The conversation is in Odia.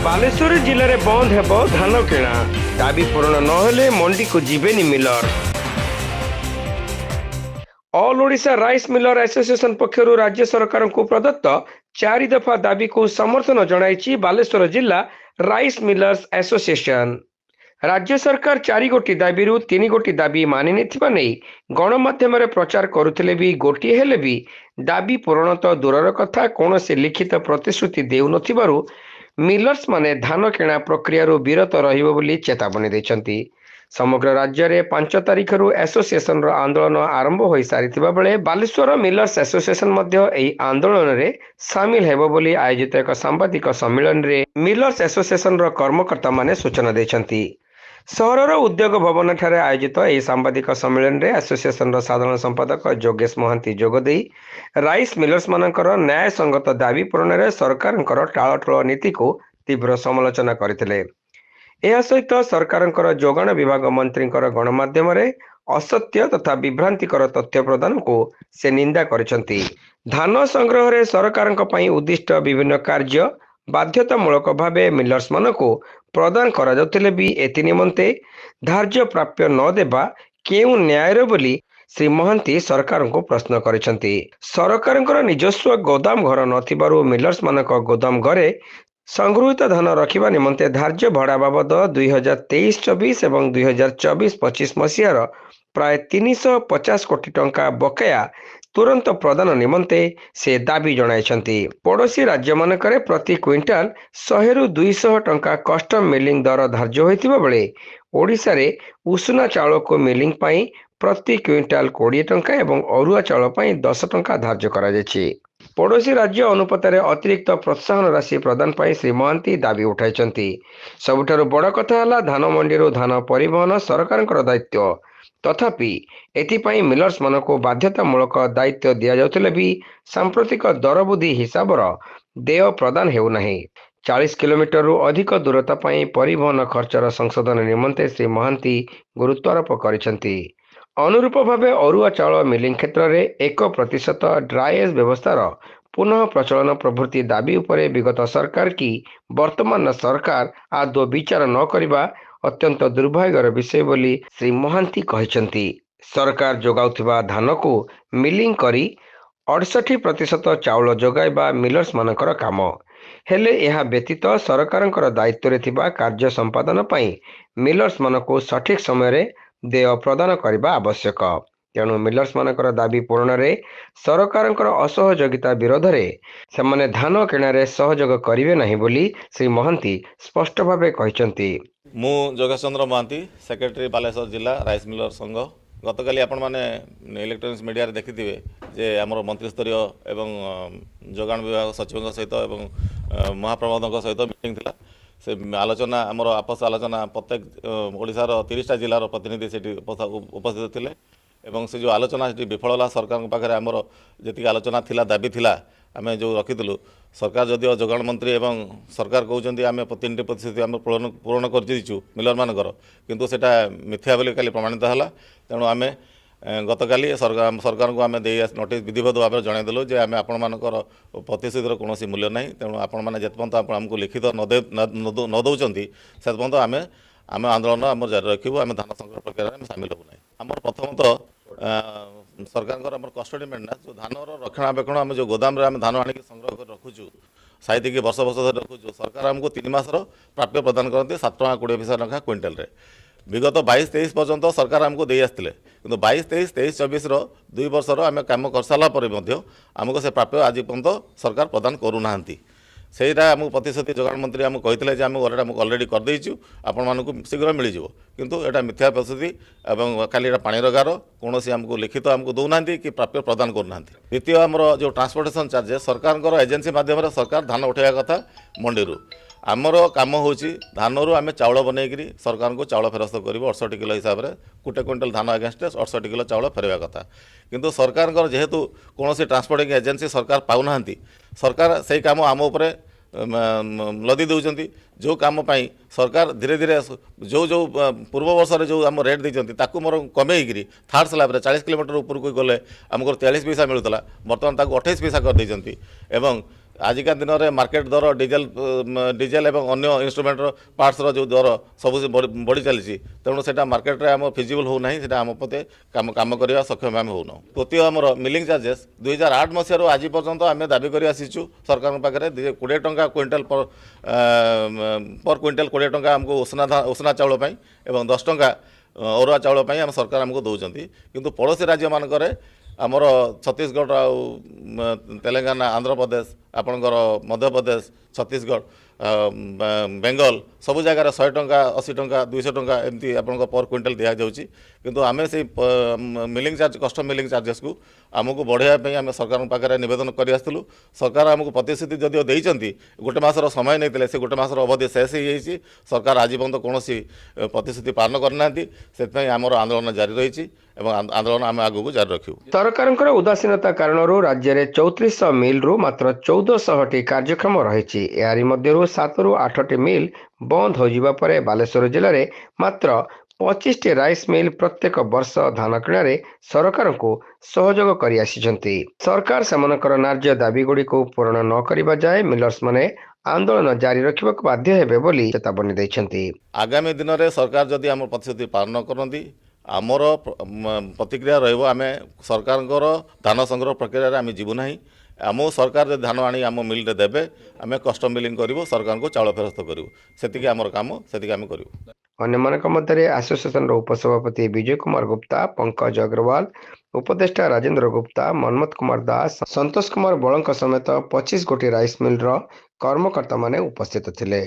ବାଲେଶ୍ୱର ଜିଲ୍ଲାରେ ବନ୍ଦ ହେବ ଧାନ କିଣା। ଦାବି ପୂରଣ ନହେଲେ ମଣ୍ଡିକୁ ଯିବେନି miller. All Odisha rice miller association ପକ୍ଷରୁ ରାଜ୍ୟ ସରକାରଙ୍କୁ ପ୍ରଦତ୍ତ 4 ଦଫା ଦାବିକୁ ସମର୍ଥନ ଜଣାଇଛି ବାଲେଶ୍ୱର ଜିଲ୍ଲା ରାଇସ୍ ମିଲର୍ସ ଆସୋସିଏସନ। ରାଜ୍ୟ ସରକାର 4 ଗୋଟି ଦାବିରୁ 3 ଗୋଟି ଦାବି ମାନି ନେଇଥିବା ନେଇ ଗଣମାଧ୍ୟମରେ ପ୍ରଚାର କରୁଥିଲେ ବି ଗୋଟିଏ ହେଲେ ବି ଦାବି ପୂରଣ ତ ଦୂରର କଥା, କୌଣସି ଲିଖିତ ପ୍ରତିଶ୍ରୁତି ଦେଉନଥିବାରୁ ମିଲର୍ସ ମାନେ ଧାନ କିଣା ପ୍ରକ୍ରିୟାରୁ ବିରତ ରହିବ ବୋଲି ଚେତାବନୀ ଦେଇଛନ୍ତି। ସମଗ୍ର ରାଜ୍ୟରେ 5 ତାରିଖରୁ ଆସୋସିଏସନର ଆନ୍ଦୋଳନ ଆରମ୍ଭ ହୋଇସାରିଥିବା ବେଳେ ବାଲେଶ୍ୱର ମିଲର୍ସ ଆସୋସିଏସନ ମଧ୍ୟ ଏହି ଆନ୍ଦୋଳନରେ ସାମିଲ ହେବ ବୋଲି ଆୟୋଜିତ ଏକ ସାମ୍ବାଦିକ ସମ୍ମିଳନୀରେ ମିଲର୍ସ ଆସୋସିଏସନର କର୍ମକର୍ତ୍ତାମାନେ ସୂଚନା ଦେଇଛନ୍ତି। ସହରର ଉଦ୍ୟୋଗ ଭବନଠାରେ ଆୟୋଜିତ ଏହି ସାମ୍ବାଦିକ ସମ୍ମିଳନୀରେ ଆସୋସିଏସନର ସାଧାରଣ ସମ୍ପାଦକ ଯୋଗେଶ ମହାନ୍ତି ଯୋଗଦେଇ ରାଇସ୍ ମିଲର୍ସମାନଙ୍କର ନ୍ୟାୟସଙ୍ଗତ ଦାବି ପୂରଣରେ ସରକାରଙ୍କର ଟାଳଟୁଳ ନୀତିକୁ ତୀବ୍ର ସମାଲୋଚନା କରିଥିଲେ। ଏହା ସହିତ ସରକାରଙ୍କର ଯୋଗାଣ ବିଭାଗ ମନ୍ତ୍ରୀଙ୍କର ଗଣମାଧ୍ୟମରେ ଅସତ୍ୟ ତଥା ବିଭ୍ରାନ୍ତିକର ତଥ୍ୟ ପ୍ରଦାନକୁ ସେ ନିନ୍ଦା କରିଛନ୍ତି। ଧାନ ସଂଗ୍ରହରେ ସରକାରଙ୍କ ପାଇଁ ଉଦ୍ଦିଷ୍ଟ ବିଭିନ୍ନ କାର୍ଯ୍ୟ ବାଧ୍ୟତାମୂଳକ ଭାବେ ମିଲର୍ସମାନଙ୍କୁ ପ୍ରଦାନ କରାଯାଉଥିଲେ ବି ଏଥି ନିମନ୍ତେ ଧାର୍ଯ୍ୟ ପ୍ରାପ୍ୟ ନ ଦେବା କେଉଁ ନ୍ୟାୟର ବୋଲି ଶ୍ରୀ ମହାନ୍ତି ସରକାରଙ୍କୁ ପ୍ରଶ୍ନ କରିଛନ୍ତି। ସରକାରଙ୍କର ନିଜସ୍ୱ ଗୋଦାମ ଘର ନଥିବାରୁ ମିଲର୍ସମାନଙ୍କ ଗୋଦାମ ଘରେ ସଂଗୃହୀତ ଧାନ ରଖିବା ନିମନ୍ତେ ଧାର୍ଯ୍ୟ ଭଡ଼ା ବାବଦ 2023-24 ଏବଂ 2024-25 ମସିହାର ପ୍ରାୟ 350 କୋଟି ଟଙ୍କା ବକେୟା ତୁରନ୍ତ ପ୍ରଦାନ ନିମନ୍ତେ ସେ ଦାବି ଜଣାଇଛନ୍ତି। ପଡ଼ୋଶୀ ରାଜ୍ୟମାନଙ୍କରେ ପ୍ରତି କ୍ୱିଣ୍ଟାଲ 100ରୁ 200 ଟଙ୍କା କଷ୍ଟମ ମିଲିଂ ଦର ଧାର୍ଯ୍ୟ ହୋଇଥିବା ବେଳେ ଓଡ଼ିଶାରେ ଉଷୁନା ଚାଉଳକୁ ମିଲିଂ ପାଇଁ ପ୍ରତି କ୍ୱିଣ୍ଟାଲ 20 ଟଙ୍କା ଏବଂ ଅରୁଆ ଚାଉଳ ପାଇଁ 10 ଟଙ୍କା ଧାର୍ଯ୍ୟ କରାଯାଇଛି। ପଡ଼ୋଶୀ ରାଜ୍ୟ ଅନୁପାତରେ ଅତିରିକ୍ତ ପ୍ରୋତ୍ସାହନ ରାଶି ପ୍ରଦାନ ପାଇଁ ଶ୍ରୀ ମହାନ୍ତି ଦାବି ଉଠାଇଛନ୍ତି। ସବୁଠାରୁ ବଡ଼ କଥା ହେଲା ଧାନ ମଣ୍ଡିରୁ ଧାନ ପରିବହନ ସରକାରଙ୍କର ଦାୟିତ୍ୱ। ତଥାପି ଏଥିପାଇଁ ମିଲର୍ସମାନଙ୍କୁ ବାଧ୍ୟତାମୂଳକ ଦାୟିତ୍ୱ ଦିଆଯାଉଥିଲେ ବି ସାମ୍ପ୍ରତିକ ଦର ବୃଦ୍ଧି ହିସାବର ଦେୟ ପ୍ରଦାନ ହେଉନାହିଁ। 40 କିଲୋମିଟରରୁ ଅଧିକ ଦୂରତା ପାଇଁ ପରିବହନ ଖର୍ଚ୍ଚର ସଂଶୋଧନ ନିମନ୍ତେ ଶ୍ରୀ ମହାନ୍ତି ଗୁରୁତ୍ୱାରୋପ କରିଛନ୍ତି। ଅନୁରୂପ ଭାବେ ଅରୁଆ ଚାଉଳ ମିଲିଂ କ୍ଷେତ୍ରରେ 1% ଡ୍ରାଏ ଏଜ୍ ବ୍ୟବସ୍ଥାର ପୁନଃ ପ୍ରଚଳନ ପ୍ରଭୃତି ଦାବି ଉପରେ ବିଗତ ସରକାର କି ବର୍ତ୍ତମାନର ସରକାର ଆଦୌ ବିଚାର ନ କରିବା ଅତ୍ୟନ୍ତ ଦୁର୍ଭାଗ୍ୟର ବିଷୟ ବୋଲି ଶ୍ରୀ ମହାନ୍ତି କହିଛନ୍ତି। ସରକାର ଯୋଗାଉଥିବା ଧାନକୁ ମିଲିଂ କରି 68% ଚାଉଳ ଯୋଗାଇବା ମିଲର୍ସମାନଙ୍କର କାମ। ହେଲେ ଏହା ବ୍ୟତୀତ ସରକାରଙ୍କର ଦାୟିତ୍ୱରେ ଥିବା କାର୍ଯ୍ୟ ସମ୍ପାଦନ ପାଇଁ ମିଲର୍ସମାନଙ୍କୁ ସଠିକ୍ ସମୟରେ ଦେୟ ପ୍ରଦାନ କରିବା ଆବଶ୍ୟକ। ତେଣୁ ମିଲର୍ସମାନଙ୍କର ଦାବି ପୂରଣରେ ସରକାରଙ୍କର ଅସହଯୋଗିତା ବିରୋଧରେ ସେମାନେ ଧାନ କିଣାରେ ସହଯୋଗ କରିବେ ନାହିଁ ବୋଲି ଶ୍ରୀ ମହାନ୍ତି ସ୍ପଷ୍ଟ ଭାବେ କହିଛନ୍ତି। ମୁଁ ଯୋଗେଶ ଚନ୍ଦ୍ର ମହାନ୍ତି, ସେକ୍ରେଟାରୀ ବାଲେଶ୍ୱର ଜିଲ୍ଲା ରାଇସ୍ ମିଲର ସଂଘ। ଗତକାଲି ଆପଣମାନେ ଇଲେକ୍ଟ୍ରୋନିକ୍ସ ମିଡ଼ିଆରେ ଦେଖିଥିବେ ଯେ ଆମର ମନ୍ତ୍ରୀସ୍ତରୀୟ ଏବଂ ଯୋଗାଣ ବିଭାଗ ସଚିବଙ୍କ ସହିତ ଏବଂ ମହାପ୍ରବନ୍ଧକଙ୍କ ସହିତ ମିଟିଂ ଥିଲା। ସେ ଆଲୋଚନା ଆମର ଆପୋଷ ଆଲୋଚନା ପ୍ରତ୍ୟେକ ଓଡ଼ିଶାର 30ଟା ଜିଲ୍ଲାର ପ୍ରତିନିଧି ସେଠି ଉପସ୍ଥିତ ଥିଲେ ଏବଂ ସେ ଯେଉଁ ଆଲୋଚନା ସେଠି ବିଫଳ ହେଲା। ସରକାରଙ୍କ ପାଖରେ ଆମର ଯେତିକି ଆଲୋଚନା ଥିଲା, ଦାବି ଥିଲା, ଆମେ ଯେଉଁ ରଖିଥିଲୁ, ସରକାର ଯଦିଓ ଯୋଗାଣ ମନ୍ତ୍ରୀ ଏବଂ ସରକାର କହୁଛନ୍ତି ଆମେ 3ଟି ପ୍ରତିଶ୍ରୁତି ଆମେ ପୂରଣ କରିଦେଇଛୁ ମିଲରମାନଙ୍କର, କିନ୍ତୁ ସେଇଟା ମିଥ୍ୟା ବୋଲି କାଲି ପ୍ରମାଣିତ ହେଲା। ତେଣୁ ଆମେ ଗତକାଲି ସରକାରଙ୍କୁ ଆମେ ଦେଇ ନୋଟିସ୍ ବିଧିବଦ୍ଧ ଭାବରେ ଜଣାଇଦେଲୁ ଯେ ଆମେ ଆପଣମାନଙ୍କର ପ୍ରତିଶ୍ରୁତିର କୌଣସି ମୂଲ୍ୟ ନାହିଁ। ତେଣୁ ଆପଣମାନେ ଯେପର୍ଯ୍ୟନ୍ତ ଆମକୁ ଲିଖିତ ନ ଦେଉଛନ୍ତି ସେପର୍ଯ୍ୟନ୍ତ ଆମେ ଆନ୍ଦୋଳନ ଆମର ଜାରି ରଖିବୁ। ଆମେ ଧାନ ସଂଗ୍ରହ ପ୍ରକ୍ରିୟାରେ ଆମେ ସାମିଲ ହେବୁ ନାହିଁ। ଆମର ପ୍ରଥମତଃ ସରକାରଙ୍କର ଆମର କଷ୍ଟଡି ମେଣ୍ଟେନାନ୍ସ, ଯେଉଁ ଧାନର ରକ୍ଷଣାବେକ୍ଷଣ, ଆମେ ଯେଉଁ ଗୋଦାମରେ ଆମେ ଧାନ ଆଣିକି ସଂଗ୍ରହ କରି ରଖୁଛୁ, ସାଇତିକି ବର୍ଷ ଧରି ରଖୁଛୁ, ସରକାର ଆମକୁ 3 ମାସର ପ୍ରାପ୍ୟ ପ୍ରଦାନ କରନ୍ତି 7 ଟଙ୍କା 20 ପଇସା ଲେଖା କ୍ୱିଣ୍ଟାଲରେ। ବିଗତ 22-23 ପର୍ଯ୍ୟନ୍ତ ସରକାର ଆମକୁ ଦେଇ ଆସିଥିଲେ, କିନ୍ତୁ 22-23, 23-24ର 2 ବର୍ଷର ଆମେ କାମ କରିସାରିଲା ପରେ ମଧ୍ୟ ଆମକୁ ସେ ପ୍ରାପ୍ୟ ଆଜି ପର୍ଯ୍ୟନ୍ତ ସରକାର ପ୍ରଦାନ କରୁନାହାନ୍ତି। ସେଇଟା ଆମକୁ ପ୍ରତିଶ୍ରୁତି ଯୋଗାଣ ମନ୍ତ୍ରୀ ଆମକୁ କହିଥିଲେ ଯେ ଆମକୁ ଅଲରେଡ଼ି କରିଦେଇଛୁ, ଆପଣମାନଙ୍କୁ ଶୀଘ୍ର ମିଳିଯିବ, କିନ୍ତୁ ଏଇଟା ମିଥ୍ୟା ପ୍ରତିଶ୍ରୁତି ଏବଂ ଖାଲି ଏଇଟା ପାଣିର ଗାର। କୌଣସି ଆମକୁ ଲିଖିତ ଆମକୁ ଦେଉନାହାନ୍ତି କି ପ୍ରାପ୍ୟ ପ୍ରଦାନ କରୁନାହାନ୍ତି। ଦ୍ୱିତୀୟ, ଆମର ଯେଉଁ ଟ୍ରାନ୍ସପୋର୍ଟେସନ୍ ଚାର୍ଜେସ୍, ସରକାରଙ୍କର ଏଜେନ୍ସି ମାଧ୍ୟମରେ ସରକାର ଧାନ ଉଠାଇବା କଥା ମଣ୍ଡିରୁ। ଆମର କାମ ହେଉଛି ଧାନରୁ ଆମେ ଚାଉଳ ବନେଇକରି ସରକାରଙ୍କୁ ଚାଉଳ ଫେରସ୍ତ କରିବୁ 68 କିଲୋ ହିସାବରେ। 1 କ୍ୱିଣ୍ଟାଲ ଧାନ ଆଗେନ୍ଷ୍ଟ 68 କିଲୋ ଚାଉଳ ଫେରାଇବା କଥା। କିନ୍ତୁ ସରକାରଙ୍କର ଯେହେତୁ କୌଣସି ଟ୍ରାନ୍ସପୋର୍ଟିଂ ଏଜେନ୍ସି ସରକାର ପାଉନାହାନ୍ତି, ସରକାର ସେଇ କାମ ଆମ ଉପରେ ଲଦି ଦେଉଛନ୍ତି। ଯେଉଁ କାମ ପାଇଁ ସରକାର ଧୀରେ ଧୀରେ ଯେଉଁ ପୂର୍ବ ବର୍ଷରେ ଯେଉଁ ଆମ ରେଟ୍ ଦେଇଛନ୍ତି ତାକୁ ମୋର କମେଇକିରି ଥାର୍ଡ଼ ସ୍ଲାବ୍ରେ 40 କିଲୋମିଟର ଉପରକୁ ଗଲେ ଆମକୁ 43 ପଇସା ମିଳୁଥିଲା, ବର୍ତ୍ତମାନ ତାକୁ 28 ପଇସା କରିଦେଇଛନ୍ତି ଏବଂ आजिका दिन में मार्केट दर डीजेल एवं अन्य इन्स्ट्रुमेंटर पार्ट्स जो दर सब बढ़ी चली तेणु से मार्केट में आम फिजिबल होना से आम प्रति काम करने सक्षम आम होना द्वितीय आमर मिलिंग चार्जेस 2008 मसीह आज पर्यंत आम दाबी कर आसीचु सरकार पाखे 20 टंका क्विंटाल पर क्विंटाल 20 टंका आमको उसना चाउल एवं 10 टंका अरुआ चाउल आम सरकार आमको दौरान किंतु पड़ोशी राज्य मानक आमर छत्तीसगढ़ तेलंगाना आंध्र प्रदेश आपणकर मध्य प्रदेश छत्तीसगढ़ बेंगल सबु जगार 100 टंका 80 टंका 200 टंका एमती आप पर क्विंटाल दि जाऊँगी किंतु आम से milling charge custom milling charges को आमको बढ़ाई आम सरकार पाखे नवेदन कर आसलु सरकार आमको प्रतिश्रुति जदिव देते गोटे मासर समय नहीं से गोटे मासर अवधि शेष हो जाइए सरकार आज पर्यंत कौन प्रतिश्रुति पालन करना से आमर आंदोलन जारी रही आंदोलन आम आगू जारी रखू। सरकारଙ୍କର उदासीनता कारणରୁ राज्ୟରେ 3400 मिलରୁ मात्र 1400ଟି କାର୍ଯ୍ୟକ୍ଷମ ରହିଛି। ଏହାରି ମଧ୍ୟରୁ 7ରୁ 8ଟି ମିଲ୍ ବନ୍ଦ ହୋଇଯିବା ପରେ ବାଲେଶ୍ୱର ଜିଲ୍ଲାରେ ମାତ୍ର 25ଟି ରାଇସ୍ ମିଲ୍ ପ୍ରତ୍ୟେକ ବର୍ଷ ଧାନ କିଣାରେ ସରକାରଙ୍କୁ ସହଯୋଗ କରି ଆସିଛନ୍ତି। ସରକାର ସେମାନଙ୍କର ନ୍ୟାଯ୍ୟ ଦାବିଗୁଡ଼ିକୁ ପୂରଣ ନ କରିବା ଯାଏ ମିଲର୍ସ ମାନେ आंदोलन जारी रखा बाध्य हेबे बोली चेतावनी दैछन्ति। आगामी दिन में सरकार जदि आम प्रतिश्रुति पालन करती आमर प्रतिक्रिया रहिबो आमे सरकार धान संग्रह प्रक्रिया आम जीवु ना आम सरकार जब धान आनी आम मिल देबे आम कस्टम मिलिंग करूँ सरकार को चाउल फेरस्त करूँ से आमर काम से आम करूँ। अन्यମାନଙ୍କ ମଧ୍ୟରେ ଆସୋସିଏସନର ଉପସଭାପତି ବିଜୟ କୁମାର ଗୁପ୍ତା, ପଙ୍କଜ ଅଗ୍ରୱାଲ, ଉପଦେଷ୍ଟା ରାଜେନ୍ଦ୍ର ଗୁପ୍ତା, ମନ୍ମଥ କୁମାର ଦାସ, ସନ୍ତୋଷ କୁମାର ବଳଙ୍କ ସମେତ 25 ଗୋଟି ରାଇସ୍ ମିଲର କର୍ମକର୍ତ୍ତାମାନେ ଉପସ୍ଥିତ ଥିଲେ।